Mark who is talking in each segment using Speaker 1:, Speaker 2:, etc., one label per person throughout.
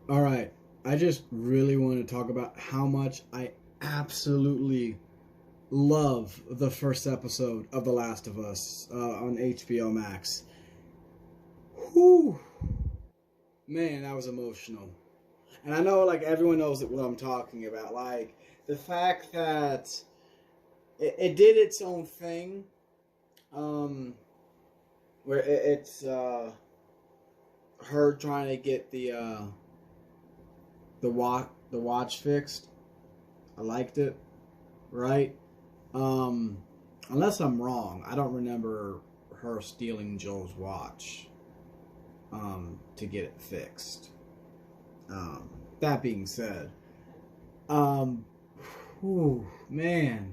Speaker 1: All right. I just really want to talk about how much I absolutely love the first episode of The Last of Us on HBO Max. Whew. Man, that was emotional. And I know, like, everyone knows what I'm talking about. Like, the fact that it did its own thing, um, where it's her trying to get the watch fixed. I liked it, right? Um, Unless I'm wrong, I don't remember her stealing Joel's watch to get it fixed. Um, that being said, um, whew, man,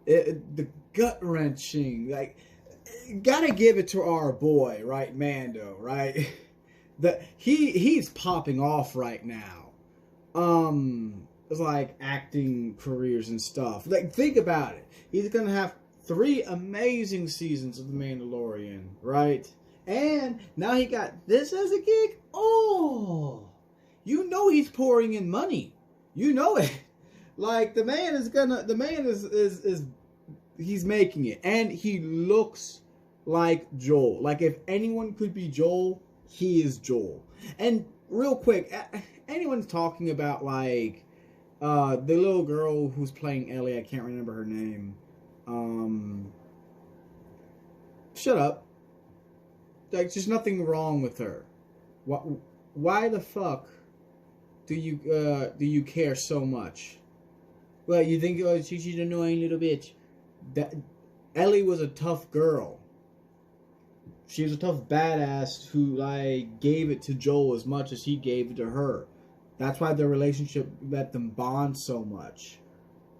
Speaker 1: the gut wrenching, like, gotta give it to our boy, right, Mando, right? He's popping off right now. It's like acting careers and stuff. Like, think about it. He's gonna have 3 amazing seasons of The Mandalorian, right? And now he got this as a gig. Oh, you know he's pouring in money. You know it. Like, the man is he's making it, and he looks like Joel. Like, if anyone could be Joel, he is Joel. And real quick, anyone's talking about, like, the little girl who's playing Ellie, I can't remember her name. Um, Shut up. Like, there's nothing wrong with her. Why the fuck do you care so much? Well, you think, oh, she's an annoying little bitch. That Ellie was a tough girl. She was a tough badass who, like, gave it to Joel as much as he gave it to her. That's why their relationship let them bond so much.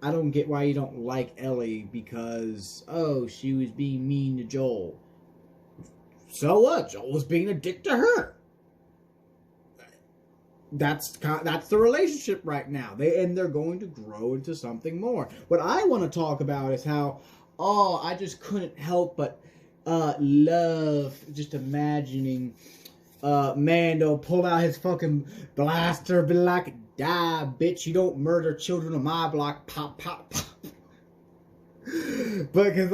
Speaker 1: I don't get why you don't like Ellie because, oh, she was being mean to Joel. So what? Joel was being a dick to her. That's the relationship right now. They're going to grow into something more. What I want to talk about is how, oh, I just couldn't help but love just imagining Mando pull out his fucking blaster, be like, die, bitch, you don't murder children on my block, pop, pop, pop. Because,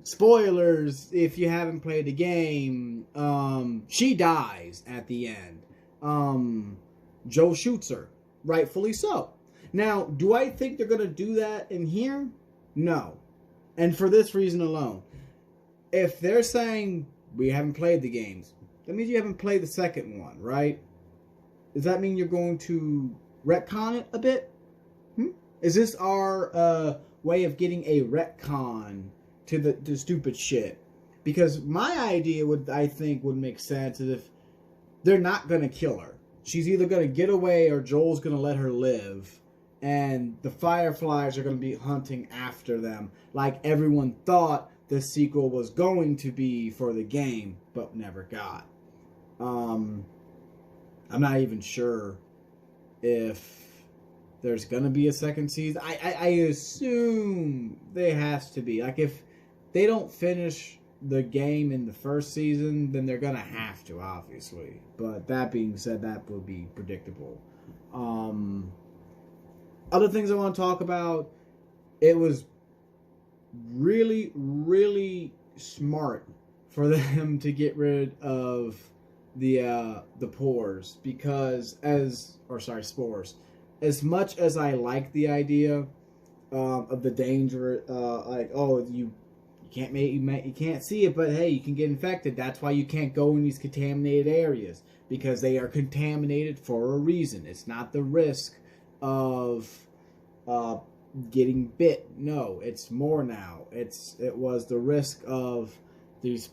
Speaker 1: spoilers, if you haven't played the game, she dies at the end. Joe shoots her, rightfully so. Now, do I think they're going to do that in here? No. And for this reason alone. If they're saying we haven't played the games, that means you haven't played the second one, right? Does that mean you're going to retcon it a bit? Is this our way of getting a retcon to the stupid shit? Because my idea would make sense is if they're not gonna kill her. She's either gonna get away or Joel's gonna let her live, and the Fireflies are gonna be hunting after them, like everyone thought the sequel was going to be for the game, but never got. I'm not even sure if there's gonna be a second season. I assume there has to be. Like, if they don't finish the game in the first season, then they're gonna have to, obviously. But that being said, that would be predictable. Other things I want to talk about. It was really, really smart for them to get rid of the pores because spores. As much as I like the idea of the danger, you can't see it, but hey, you can get infected. That's why you can't go in these contaminated areas, because they are contaminated for a reason. It's not the risk of getting bit. No, it's more now. It was the risk of these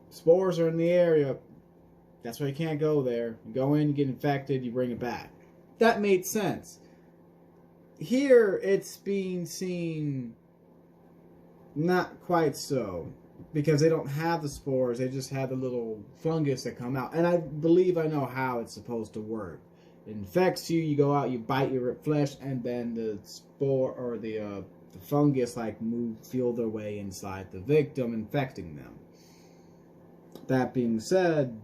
Speaker 1: spores are in the area. That's why you can't go there. You go in, you get infected, you bring it back. That made sense. Here, it's being seen not quite so, because they don't have the spores, they just have the little fungus that come out. And I believe I know how it's supposed to work. It infects you, you go out, you bite your flesh, and then the spore or the fungus feel their way inside the victim, infecting them. That being said,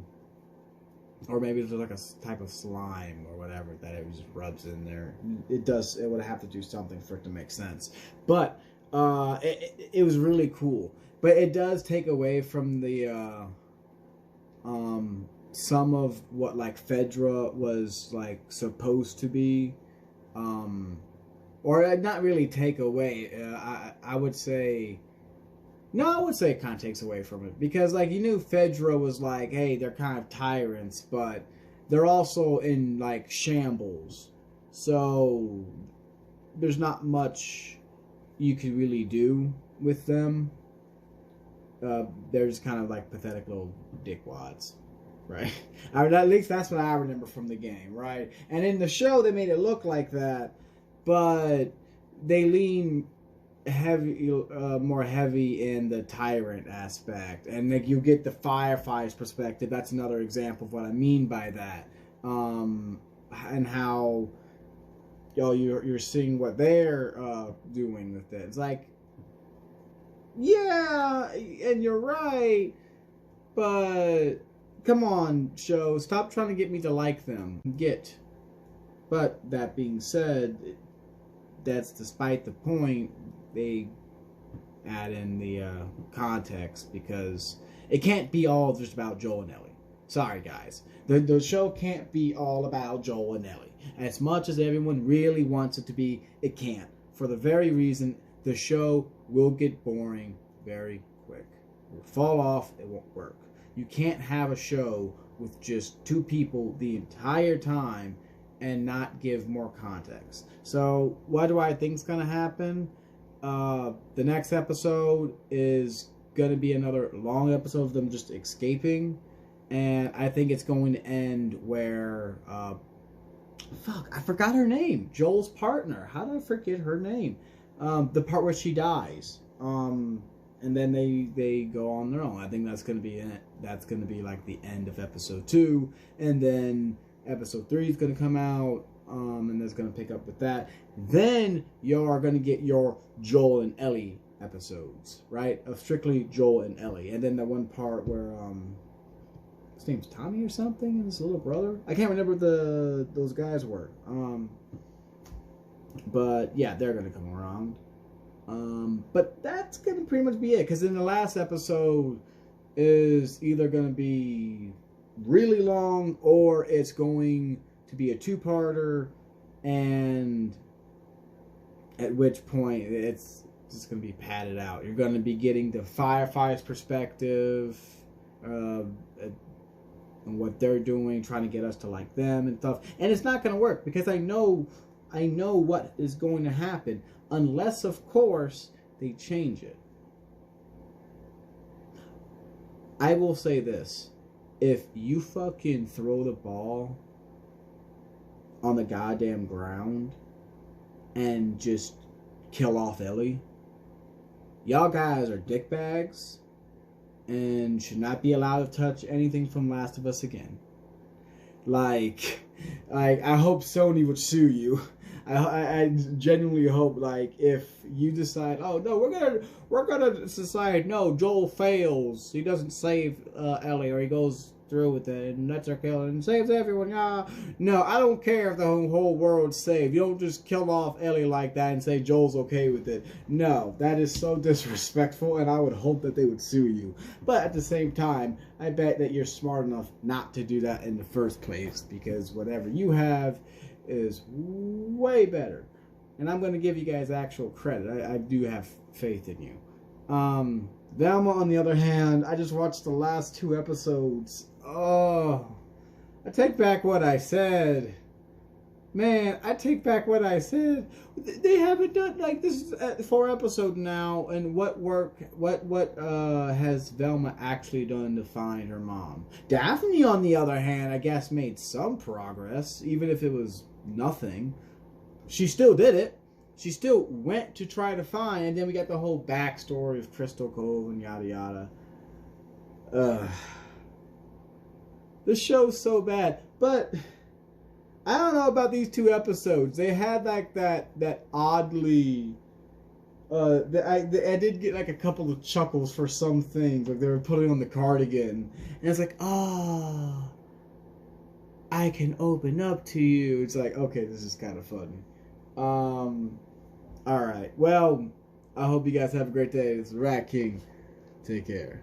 Speaker 1: or maybe it's like a type of slime or whatever that it just rubs in there. It would have to do something for it to make sense. But it was really cool. But it does take away from the some of what like Fedra was like supposed to be, or not really take away. I would say. No, I would say it kind of takes away from it. Because, like, you knew Fedra was like, hey, they're kind of tyrants, but they're also in, like, shambles. So, there's not much you can really do with them. They're just kind of, like, pathetic little dickwads. Right? At least that's what I remember from the game, right? And in the show, they made it look like that, but they lean more heavy in the tyrant aspect, and like you get the Firefly's perspective. That's another example of what I mean by that, and how you're seeing what they're doing with it. It's like, yeah, and you're right, but come on, show, stop trying to get me to like them. But that being said, that's despite the point. They add in the context, because it can't be all just about Joel and Ellie. Sorry, guys. The show can't be all about Joel and Ellie. As much as everyone really wants it to be, it can't. For the very reason, the show will get boring very quick. It will fall off. It won't work. You can't have a show with just two people the entire time and not give more context. So, what do I think is going to happen? The next episode is going to be another long episode of them just escaping. And I think it's going to end where... I forgot her name. Joel's partner. How did I forget her name? The part where she dies. And then they go on their own. I think that's going to be it. That's going to be like the end of episode 2. And then episode 3 is going to come out. And that's going to pick up with that. Then you are going to get your Joel and Ellie episodes, right? Of strictly Joel and Ellie. And then the one part where his name's Tommy or something, and his little brother. I can't remember those guys were. But yeah, they're going to come around. But that's going to pretty much be it. Because in the last episode is either going to be really long, or it's going to be a two-parter, and at which point it's just going to be padded out. You're going to be getting the Firefly's perspective, and what they're doing, trying to get us to like them and stuff. And it's not going to work, because I know what is going to happen, unless, of course, they change it. I will say this. If you fucking throw the ball on the goddamn ground and just kill off Ellie, y'all guys are dickbags and should not be allowed to touch anything from Last of Us again. Like I hope Sony would sue you. I genuinely hope, like, if you decide, oh no, we're gonna decide, no, Joel fails, he doesn't save Ellie, or he goes through with it and lets her kill it and saves everyone. No, I don't care if the whole world's saved. You don't just kill off Ellie like that and say Joel's okay with it. No, that is so disrespectful, and I would hope that they would sue you. But at the same time, I bet that you're smart enough not to do that in the first place, because whatever you have is way better. And I'm going to give you guys actual credit. I do have faith in you. Velma, on the other hand, I just watched the last 2 episodes. Oh, I take back what I said. Man, I take back what I said. They haven't done, like, this is 4 episodes now, and what has Velma actually done to find her mom? Daphne, on the other hand, I guess made some progress, even if it was nothing. She still did it. She still went to try to find, and then we got the whole backstory of Crystal Cove and yada yada. This show's so bad, but I don't know about these 2 episodes. They had like that oddly. I did get like a couple of chuckles for some things, like they were putting on the cardigan, and it's like, I can open up to you. It's like, okay, this is kind of funny. All right. Well, I hope you guys have a great day. It's Rat King. Take care.